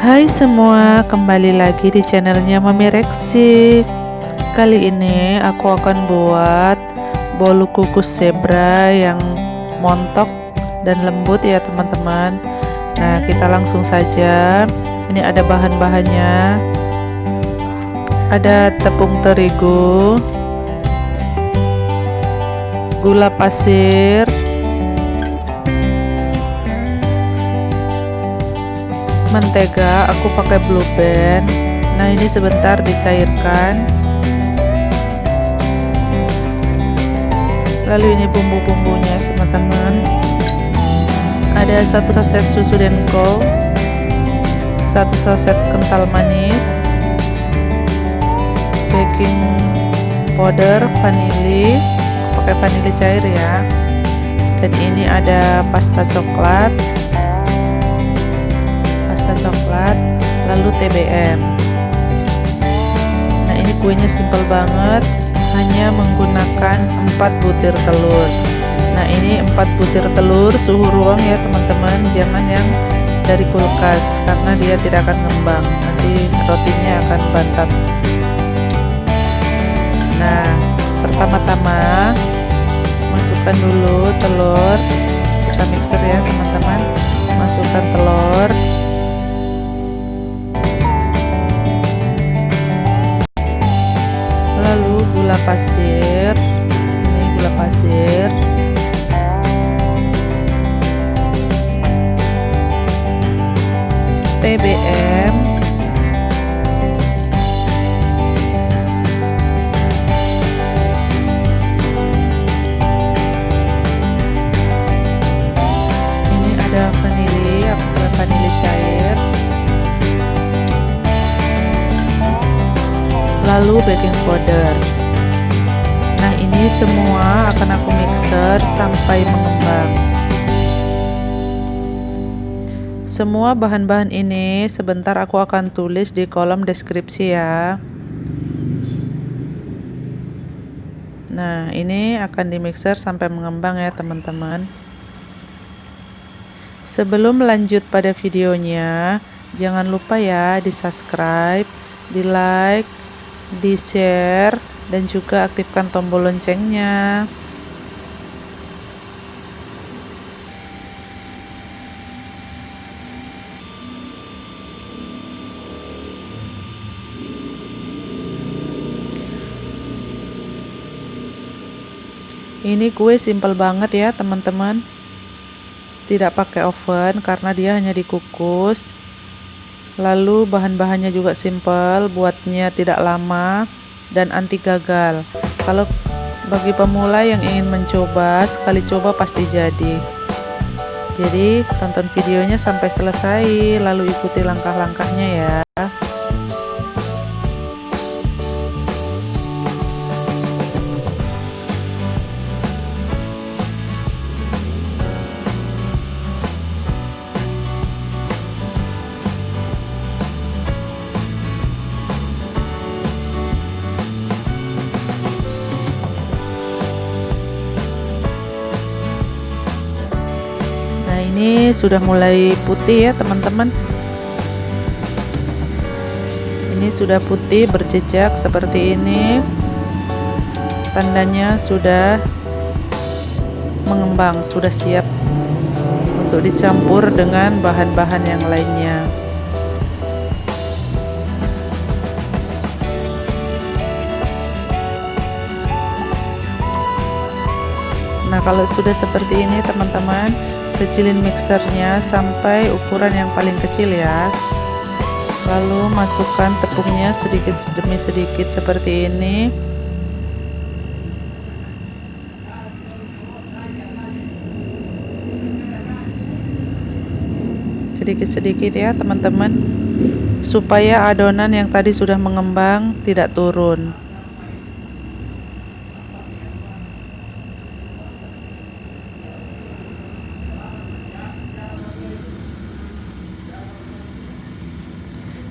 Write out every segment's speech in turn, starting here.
Hai semua, kembali lagi di channelnya Mami Rexy. Kali ini aku akan buat bolu kukus zebra yang montok dan lembut ya teman-teman. Nah, kita langsung saja. Ini ada bahan-bahannya. Ada tepung terigu, gula pasir, mentega, aku pakai Blue Band. Nah, ini sebentar dicairkan. Lalu ini bumbu-bumbunya teman-teman. Ada 1 saset susu Denko, 1 saset kental manis, baking powder, vanili, pakai vanili cair ya. Dan ini ada pasta coklat, lalu TBM. Nah, ini kuenya simple banget, hanya menggunakan 4 butir telur. Nah, ini 4 butir telur suhu ruang ya teman-teman, jangan yang dari kulkas karena dia tidak akan ngembang, nanti rotinya akan bantat. Nah, pertama-tama masukkan dulu telur, kita mixer ya teman-teman. Masukkan telur, lalu gula pasir, ini gula pasir, TBM, ini ada vanili, aku pakai vanili cair, lalu baking powder. Nah, ini semua akan aku mixer sampai mengembang. Semua bahan-bahan ini sebentar aku akan tulis di kolom deskripsi ya. Nah, ini akan di mixer sampai mengembang ya teman-teman. Sebelum lanjut pada videonya, jangan lupa ya di subscribe, di like, di share, dan juga aktifkan tombol loncengnya. Ini kue simple banget ya teman-teman, tidak pakai oven karena dia hanya dikukus. Lalu bahan-bahannya juga simple, buatnya tidak lama dan anti gagal. Kalau bagi pemula yang ingin mencoba, sekali coba pasti jadi. Jadi tonton videonya sampai selesai, lalu ikuti langkah-langkahnya ya. Ini sudah mulai putih ya teman-teman. Ini sudah putih berjejak seperti ini, tandanya sudah mengembang, sudah siap untuk dicampur dengan bahan-bahan yang lainnya. Nah, kalau sudah seperti ini teman-teman, kecilin mixernya sampai ukuran yang paling kecil ya. Lalu masukkan tepungnya sedikit demi sedikit seperti ini. Sedikit-sedikit ya teman-teman, supaya adonan yang tadi sudah mengembang tidak turun.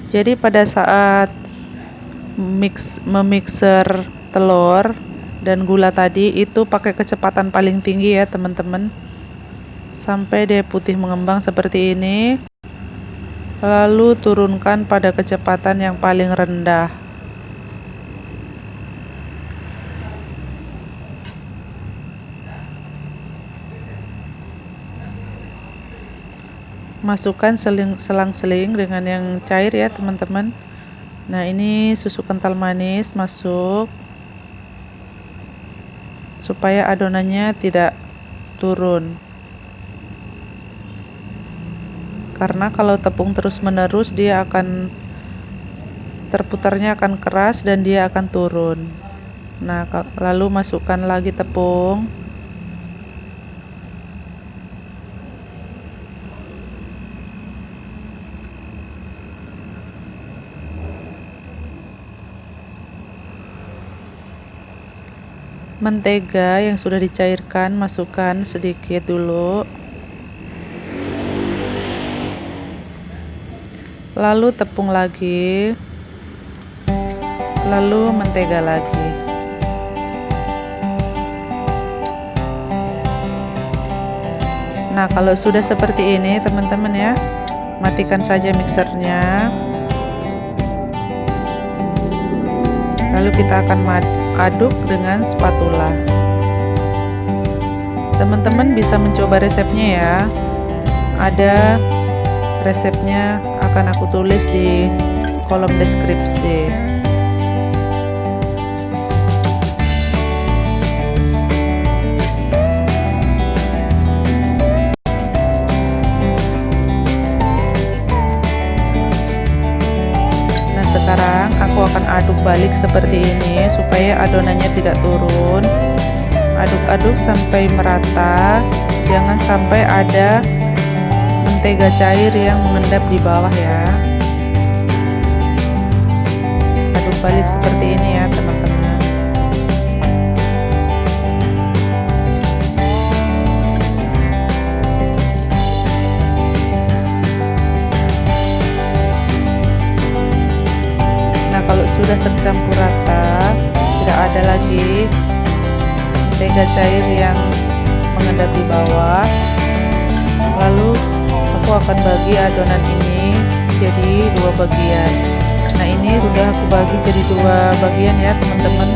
Jadi pada saat memixer telur dan gula tadi itu pakai kecepatan paling tinggi ya teman-teman, sampai dia putih mengembang seperti ini. lalu turunkan pada kecepatan yang paling rendah. Masukkan selang-seling dengan yang cair ya teman-teman. Nah, ini susu kental manis masuk supaya adonannya tidak turun. Karena kalau tepung terus-menerus dia akan terputarnya akan keras dan dia akan turun. Nah, lalu masukkan lagi tepung. Mentega yang sudah dicairkan masukkan sedikit dulu. Lalu tepung lagi. Lalu mentega lagi. Nah, kalau sudah seperti ini teman-teman ya, matikan saja mixernya. Lalu kita akan aduk dengan spatula. Teman-teman bisa mencoba resepnya ya. Ada resepnya akan aku tulis di kolom deskripsi. Nah, sekarang aku akan aduk balik seperti ini supaya adonannya tidak turun. Aduk-aduk sampai merata, jangan sampai ada mentega cair yang mengendap di bawah ya. Aduk balik seperti ini ya teman-teman. Nah, kalau sudah tercampur rata, tidak ada lagi mentega cair yang mengendap di bawah, lalu aku akan bagi adonan ini jadi 2 bagian. Nah, ini sudah aku bagi jadi 2 bagian ya teman-teman.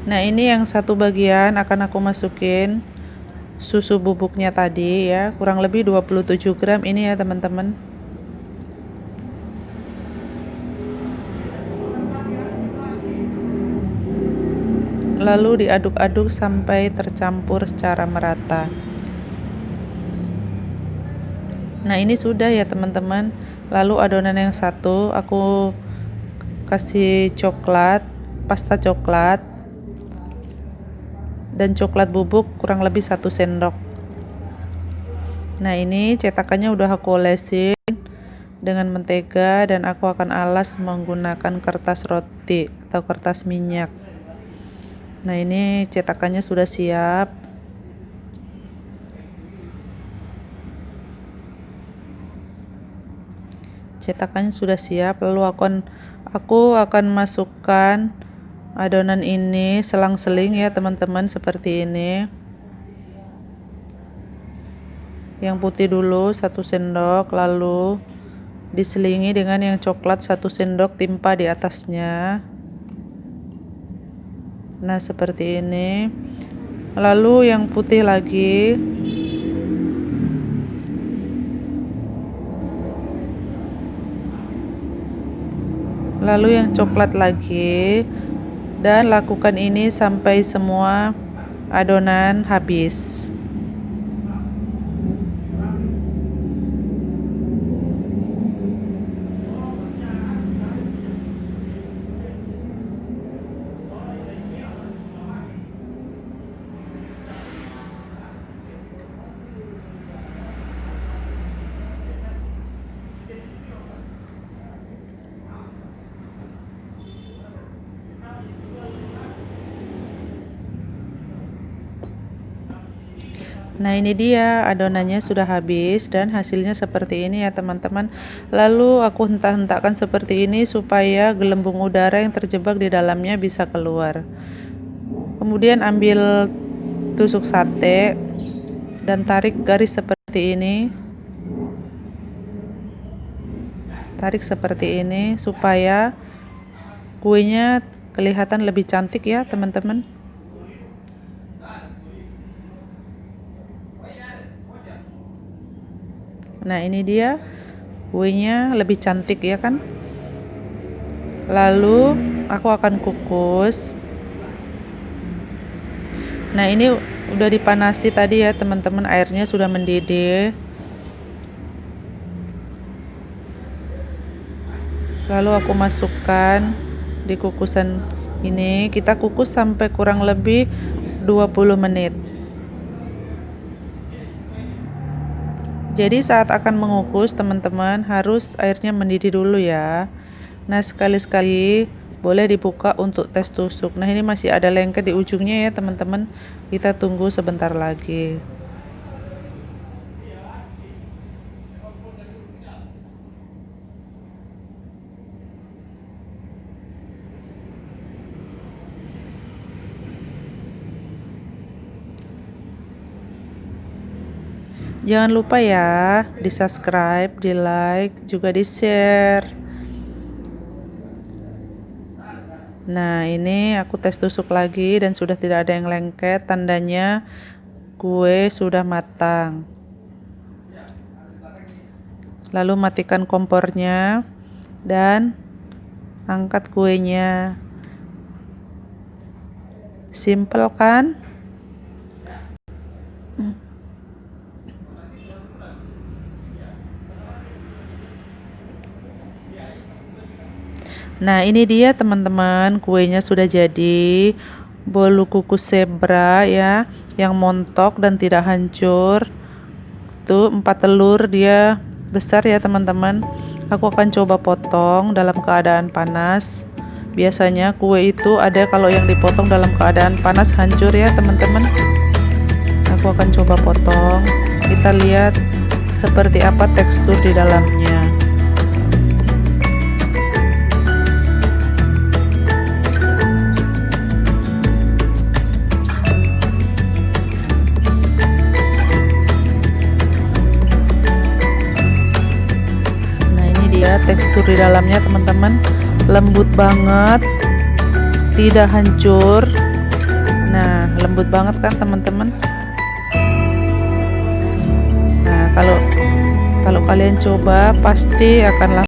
Nah, ini yang satu bagian akan aku masukin susu bubuknya tadi ya, kurang lebih 27 gram ini ya teman-teman. Lalu diaduk-aduk sampai tercampur secara merata. Nah, ini sudah ya teman-teman. Lalu adonan yang satu aku kasih coklat, pasta coklat dan coklat bubuk kurang lebih 1 sendok. Nah, ini cetakannya udah aku olesin dengan mentega dan aku akan alas menggunakan kertas roti atau kertas minyak. Nah, ini cetakannya sudah siap. Cetakannya sudah siap, lalu aku akan masukkan adonan ini selang-seling ya teman-teman seperti ini. Yang putih dulu 1 sendok, lalu diselingi dengan yang coklat 1 sendok timpa di atasnya. Nah, seperti ini. Lalu yang putih lagi. Lalu yang coklat lagi. Dan lakukan ini sampai semua adonan habis. Nah, ini dia adonannya sudah habis dan hasilnya seperti ini ya teman-teman. Lalu aku hentak-hentakkan seperti ini supaya gelembung udara yang terjebak di dalamnya bisa keluar. Kemudian ambil tusuk sate dan tarik garis seperti ini. Tarik seperti ini supaya kuenya kelihatan lebih cantik ya teman-teman. Nah, ini dia kuenya lebih cantik ya kan. Lalu aku akan kukus. Nah, ini udah dipanasi tadi ya teman-teman, airnya sudah mendidih. Lalu aku masukkan di kukusan ini. Kita kukus sampai kurang lebih 20 menit. Jadi saat akan mengukus teman-teman harus airnya mendidih dulu ya. Nah, sekali-sekali boleh dibuka untuk tes tusuk. Nah, ini masih ada lengket di ujungnya ya teman-teman. Kita tunggu sebentar lagi. Jangan lupa ya di subscribe, di like, juga di share. Nah, ini aku tes tusuk lagi dan sudah tidak ada yang lengket, tandanya kue sudah matang. Lalu matikan kompornya dan angkat kuenya. Simple kan? Nah, ini dia teman-teman, kuenya sudah jadi. Bolu kukus zebra ya, yang montok dan tidak hancur. Tuh 4 telur, dia besar ya teman-teman. Aku akan coba potong dalam keadaan panas. Biasanya kue itu ada kalau yang dipotong dalam keadaan panas hancur ya teman-teman. Aku akan coba potong. Kita lihat seperti apa tekstur di dalamnya. Tekstur di dalamnya teman-teman lembut banget, tidak hancur. Nah, lembut banget kan teman-teman. Nah, kalau kalian coba pasti akan